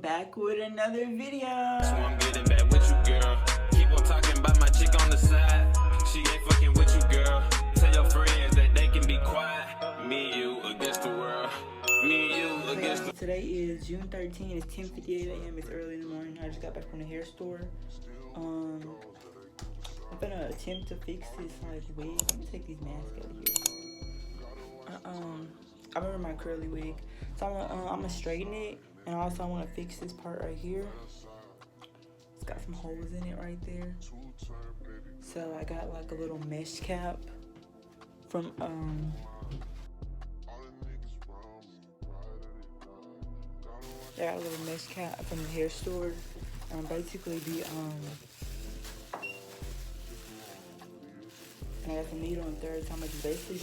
back with another video. So I'm getting back with you, girl. Keep on talking about my chick on the side. She ain't fucking with you, girl. Tell your friends that they can be quiet. Me and you against the world. Me and you against the... Today is June 13th. It's 10:58 a.m. It's early in the morning. I just got back from the hair store. I'm gonna attempt to fix this like wig. Let me take these masks out of here. I remember my curly wig, so I'm gonna straighten it, and also I want to fix this part right here. It's got some holes in it right there. So I got like a little mesh cap from I got a little mesh cap from the hair store. Basically the and I got some needle and thread, so I'm gonna basically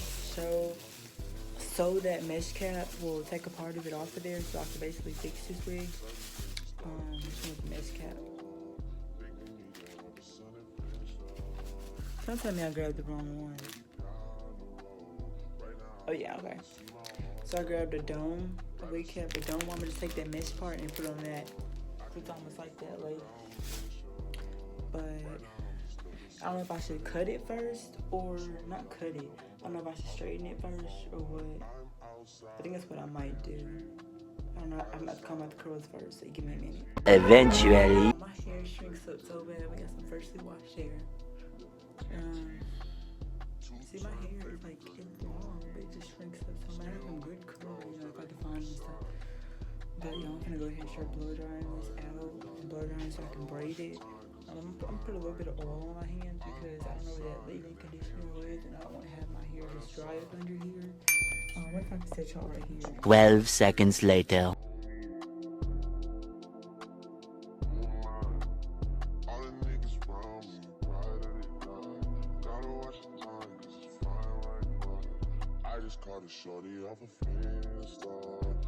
sew that mesh cap. We'll take a part of it off of there so I can basically fix this wig. This one's the mesh cap. Don't tell me I grabbed the wrong one. Oh yeah, okay. So I grabbed a dome, a wig cap, the dome. I'm gonna just take that mesh part and put on that. It's almost like that, like. But I don't know if I should cut it first or not cut it. I don't know if I should straighten it first or what. I think that's what I might do. I don't know. I'm about to come out the curls first, so give me a minute. Eventually. My hair shrinks up so bad. We got some freshly washed hair. See, my hair is like, it's long, but it just shrinks up so much. I have some good curls, you know, if I can find them stuff. But you know, I'm gonna go ahead and start blow drying this out and blow drying so I can braid it. I'm gonna put a little bit of oil on my hands because I don't know where that leave-in conditioner was, and I don't want to have my hair just dry up under here. What if I can set y'all right here? 12 seconds later. Shorty off a Insta,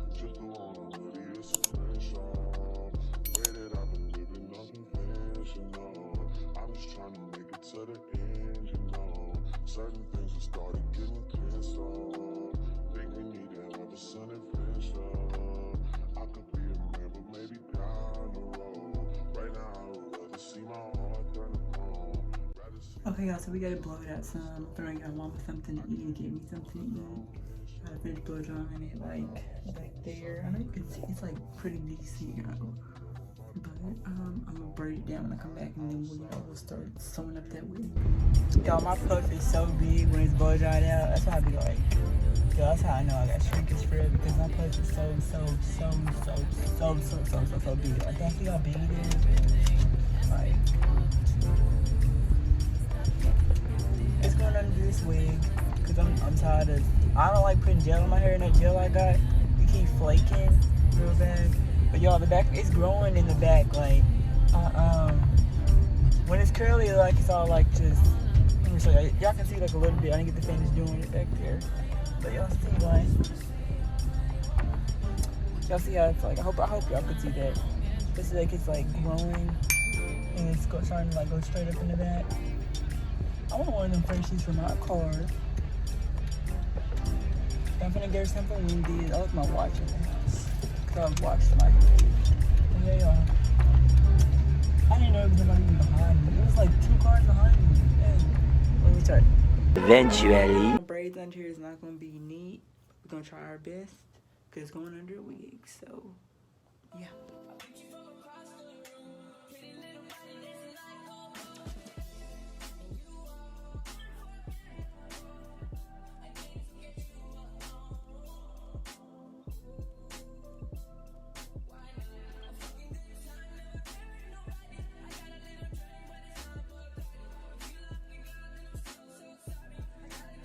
just the one I'm really a screenshot. Way that I've been living unconventional. I'm just trying to make it to the end, you know. Certain things have started getting pissed off. Think we need to have a son and finish up. I could be a man, but maybe down the road. Right now, I would rather see my heart turn to chrome. Okay, y'all, so we gotta blow it out some. I'm throwing my mama something to eat and get me something to eat. I finished blow drying it like back there. I know you can see it's like pretty decent, you know. But I'm gonna braid it down when I come back, and then we'll start sewing up that wig. Y'all, my puff is so big when it's blow dried out. That's why I be like, yo, that's how I know I got shrinkage for it, because my puff is so big. Like, y'all see how big it is? Like, it's going under this wig. Cause I'm tired of, I don't like putting gel in my hair, and that gel I got, it keep flaking real bad. But y'all, the back, it's growing in the back, like, when it's curly, like, it's all like just, let me show you, y'all can see like a little bit. I didn't get to finish doing it back there, but y'all see like, y'all see how it's like, I hope y'all can see that. It's like, it's like growing, and it's starting to like go straight up in the back. I want one of them Freshies for my car. I'm gonna get something windy. I left my watch in the house. Cause I watched my hair. And yeah, y'all. I didn't know there was nobody behind me. It was like 2 cars behind me. Hey, let me try. Eventually. The braids under here is not gonna be neat. We're gonna try our best. Cause it's going under a wig. So, yeah.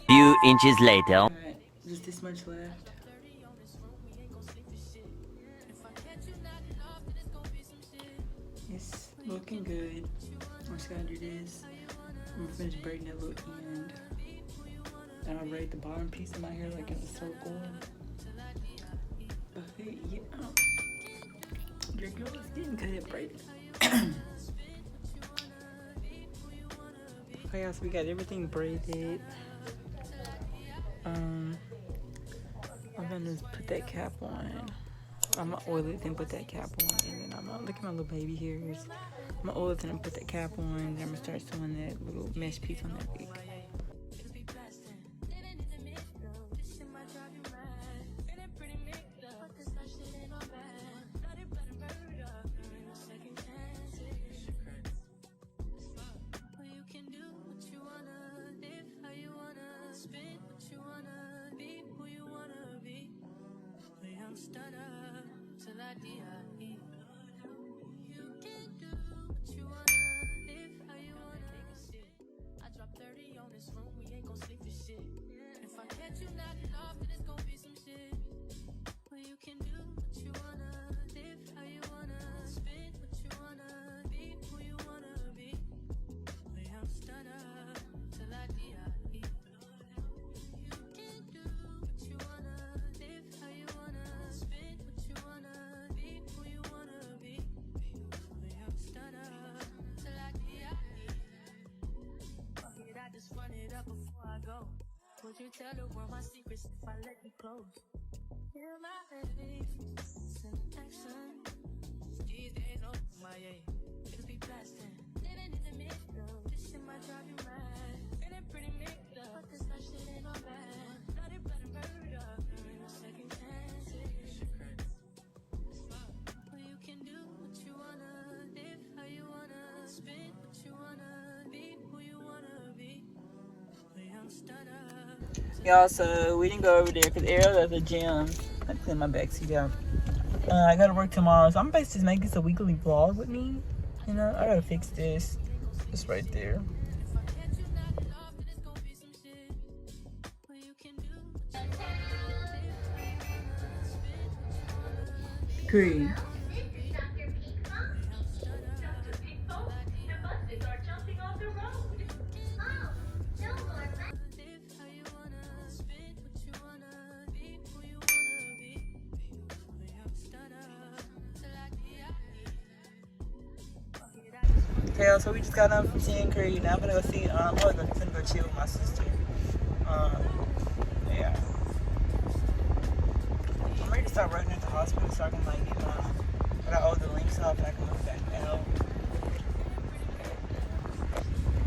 Few inches later. Alright, just this much left. It's looking good. I'm just gonna do this. I'm gonna finish braiding that little end. And I'll braid the bottom piece of my hair like in a circle. But yeah. Your girl is getting good at braiding. Okay, so we got everything braided. I'm gonna just put that cap on. I'm gonna oil it, then put that cap on, and Look at my little baby hairs. I'm older than I'm gonna put that cap on, and I'm gonna start sewing that little mesh piece on that wig. Would you tell the world my secrets if I let you close? You're my baby, some action. These days, oh my niggas be blasting. Living in the mix, though. This shit might drive you mad. Feeling pretty mixed up, but this shit ain't all bad. Bloody, bloody murder, there ain't no second chances. Well, you can do what you wanna, live how you wanna, spin what you wanna, be who you wanna be. We don't stutter. Y'all, so we didn't go over there because Ariel's at the gym. I clean my backseat out. I gotta work tomorrow, so I'm basically just making this a weekly vlog with me. You know, I gotta fix this. It's right there. Creed. Okay, so we just got done from seeing Creed. Now I'm gonna go see, I'm gonna go chill with my sister. Yeah. I'm ready to start working at the hospital so I can like get I got all the links off and I can move back out.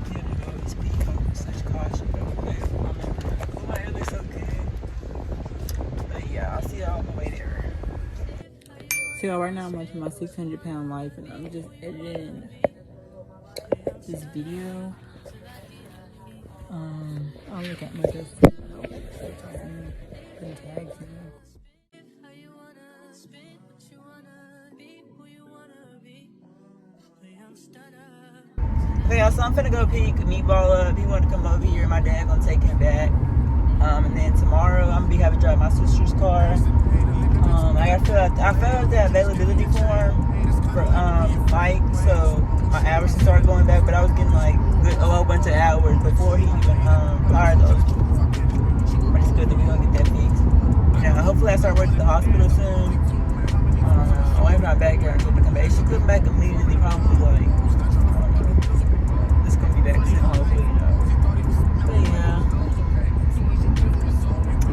You have to go speak on such caution. Oh, my hair looks so good. But yeah, I'll see y'all on the way there. So y'all, right now I'm watching my 600-pound life and I'm just editing this video. I'll look at myself. Putting tags in. Okay, so I'm finna go pick Meatball up. He wanted to come over here. My dad gonna take him back. And then tomorrow I'm gonna be having to drive my sister's car. I filled out the availability form for Mike, so my hours can start going back. But I was getting like a whole bunch of hours before he even fired those. But it's good that we gonna get that fixed. Yeah, hopefully I start working at the hospital soon. I'm not back here until we come back. She come back immediately, probably like. This gonna be back soon, hopefully, you know. But yeah,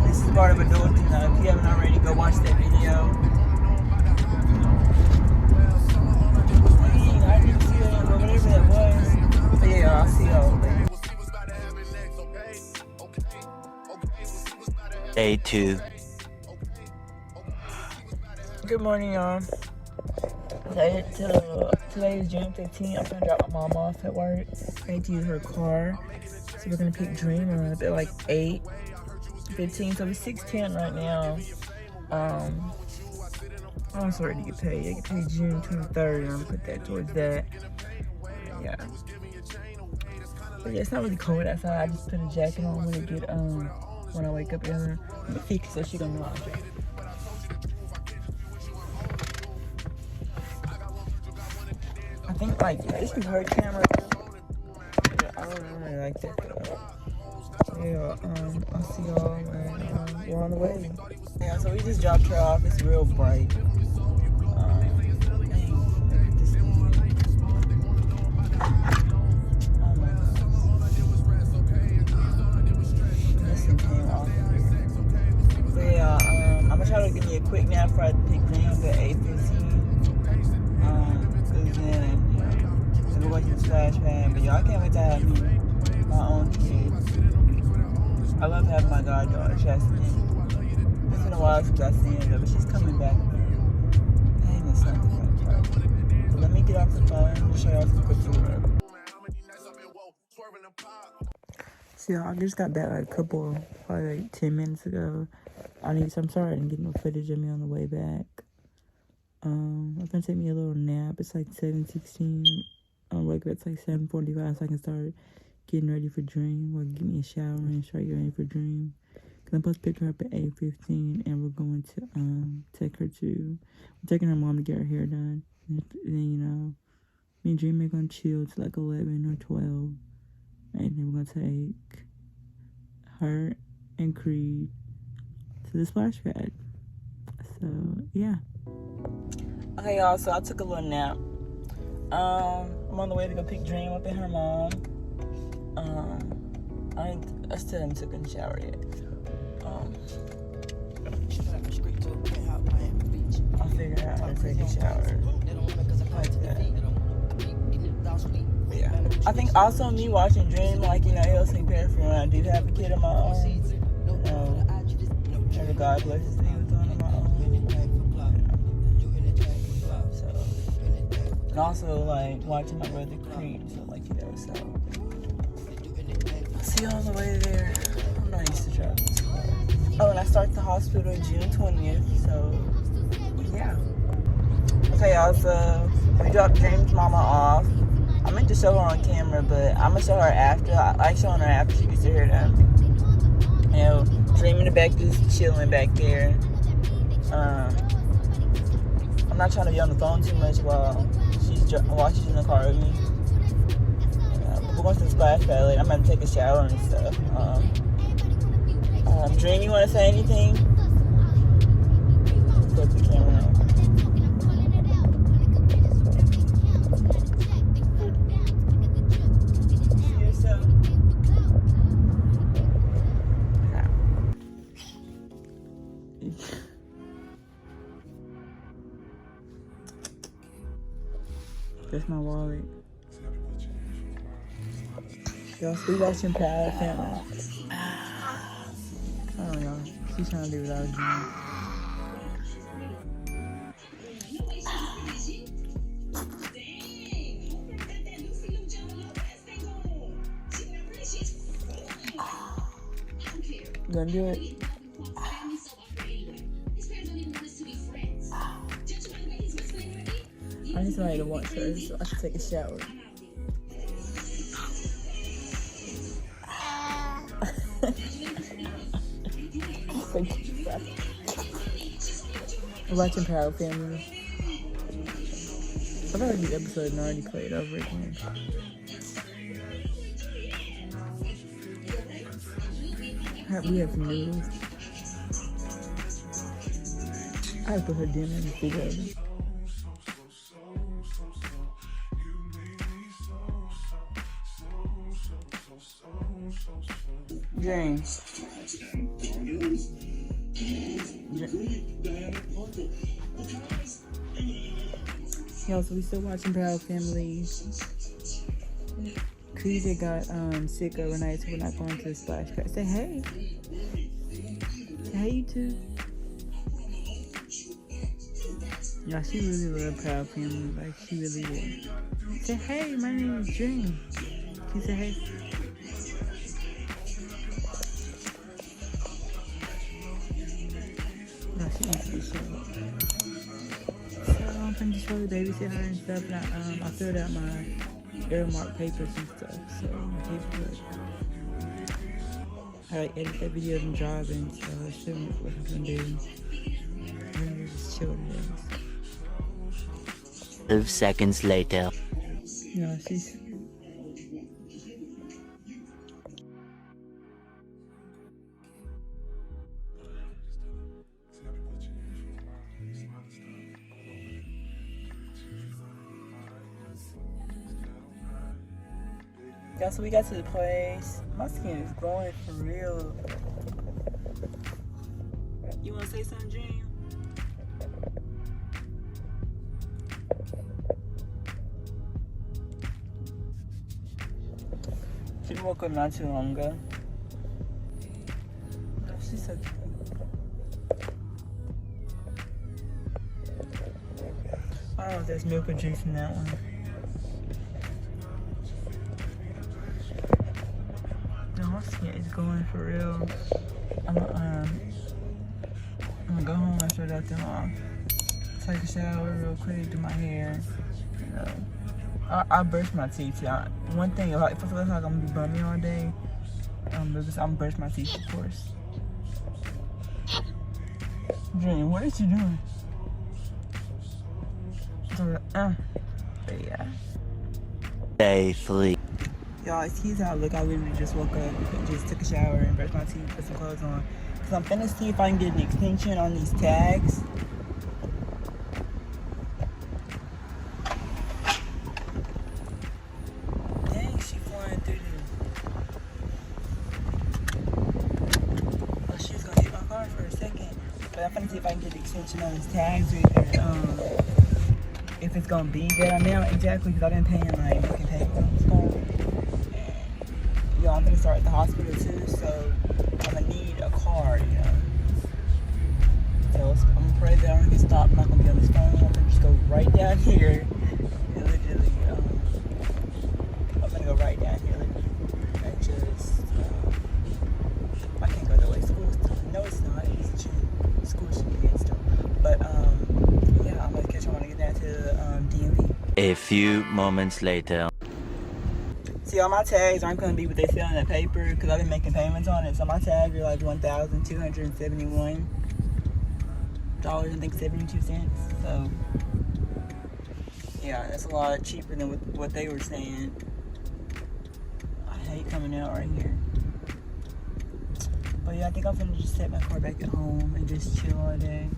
this is part of adulting. If you haven't already, go watch that video. I didn't see it, but whatever that was. But yeah, I'll see y'all later. Day 2. Good morning, y'all. Today is June 15th. I'm gonna drop my mom off at work. I need to use her car. So we're gonna pick Dreamer up at like 8:15. So it's 6:10 right now. I'm sorry to get paid. I get paid June 23rd, and I'm gonna put that towards that. Yeah. But yeah, it's not really cold outside. I just put a jacket on when I wake up. I'm gonna fix it so she gonna know I'm drinking. I think like this is her camera. I don't really like that though. Yeah, I'll see y'all when we're on the way. Yeah, so we just dropped her off. It's real bright. So yeah, I'm gonna try to give me a quick nap before I pick James at 8:15. splash pad, but y'all can't wait to have me my own kids. I love having my goddaughter, Chastity. It's been a while since I've seen her, but she's coming back. I miss something about her. So let me get off the phone and show y'all some pictures of her. See, I just got back like probably like 10 minutes ago. I'm sorry I didn't get no footage of me on the way back. I'm gonna take me a little nap. It's like 7:16. I'll wake up at like 7:45 so I can start getting ready for Dream. Or get me a shower and start getting ready for Dream. Cause I'm supposed to pick her up at 8:15 and we're going to take her to, we're taking her mom to get her hair done. And then, you know, me and Dream are gonna chill till like 11 or 12. And then we're gonna take her and Creed to the splash pad. So, yeah. Okay, y'all, so I took a little nap. I'm on the way to go pick Dream up and her mom. I still haven't taken a shower yet. I'll figure out how to take a shower. Yeah. I think also me watching Dream, like, you know, it helps me prepare for when I do have a kid of my own. And God blesses me with one of my own. So, and also, like, watching my brother Creed, so, like, you know, so. I'll see you on the way there. I'm not used to traveling so far. Oh, and I start the hospital June 20th, so, yeah. Okay, y'all, so we dropped Dream's mama off. I meant to show her on camera, but I'm gonna show her after. I like showing her after she gets her hair done. You know, Dream in the back just chilling back there. I'm not trying to be on the phone too much while she's in the car with me. We're going to the splash pad later. I'm gonna take a shower and stuff. Dream, you want to say anything? Put the camera on. That's my wallet. Y'all, so we watching Proud Family. I don't know. She's trying to do without a dream. You gonna do it? I need somebody to watch her, so I should take a shower. We're watching Proud Family. I feel like the episode and already played over again. We have news. I have to put her dinner together. James. Yo, so we still watching Proud Family. Creed got sick overnight, so we're not going to the splash pad. Say hey. Say hey, you two. Yeah, she really loved Proud Family. Like, she really did. Say hey, my name is Dream. Can you say hey? No, she needs to be shown. So I'm finna just really babysit her and stuff. And I filled out my earmark papers and stuff. So my paperwork. I like edit that video and driving, so I should know what I'm gonna do. And we're just chill today. 12 seconds later. Yeah, she's. Yeah, so we got to the place. My skin is glowing for real. You wanna say something, Dream? She woke up not too long ago. She's so cute. I don't know if there's milk or juice in that one. No, my skin is going for real. I'm gonna go home after that then I'll take a shower real quick, do my hair. You know, I brush my teeth. Yeah. One thing, if I feel like I'm gonna be bummy all day, I'm gonna brush my teeth, of course. Dream, what is you doing? But yeah. Day 3. Y'all, excuse how I look. I literally just woke up, just took a shower and brushed my teeth, put some clothes on. Cause I'm finna see if I can get an extension on these tags. Dang, she flying through there. Oh, she was gonna hit my car for a second. But I'm finna see if I can get an extension on these tags or either, if it's gonna be that amount exactly, because I've been paying like making payments on this car. Yo, I'm gonna start at the hospital too, so I'm gonna need a card, you know. So I'm gonna pray that I don't get stopped. I'm not gonna be on this phone. I'm gonna just go right down here. And literally, I'm gonna go right down here, literally, and just. I can't go that way. School's still. No, it's not. It's June. School should be in still. But yeah, I'm gonna catch. I wanna get down to DMV. A few moments later. See, all my tags aren't going to be what they say on that paper because I've been making payments on it. So my tags are like $1,271, I think 72 cents. So yeah, that's a lot cheaper than what they were saying. I hate coming out right here. But yeah, I think I'm going to just set my car back at home and just chill all day.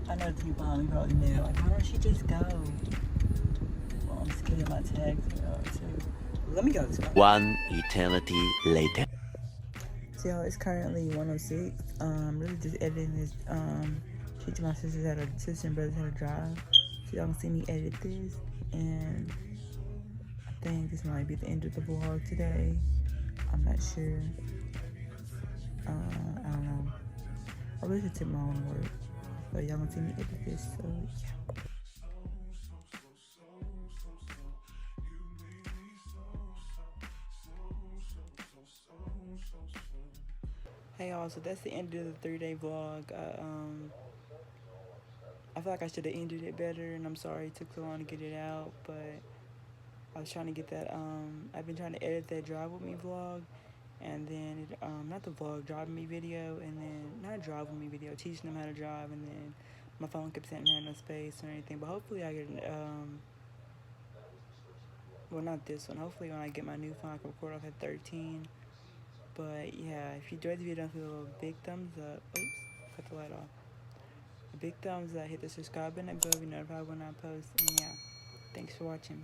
I know the people behind me probably know, like, why don't she just go? I'm scared my tags are too. Let me go this way. 1 eternity later. So y'all, it's currently 1:06. Really just editing this. Teaching my sister and brothers how to drive. So y'all can see me edit this, and I think this might be the end of the vlog today. I'm not sure. I don't know. I really should take my own work, but y'all can see me edit this. So yeah. Hey y'all, so that's the end of the 3-day vlog. I feel like I should have ended it better, and I'm sorry it took so long to get it out, but I was trying to get that, I've been trying to edit that drive with me vlog, and then, not the vlog, driving me video, and then, not drive with me video, teaching them how to drive, and then my phone kept saying I had no space or anything, but hopefully I get, well, not this one, hopefully when I get my new phone, I can record off at 13. But yeah, if you enjoyed the video, don't forget a big thumbs up. Oops, cut the light off. A big thumbs up, hit the subscribe button, and go be notified when I post. And yeah, thanks for watching.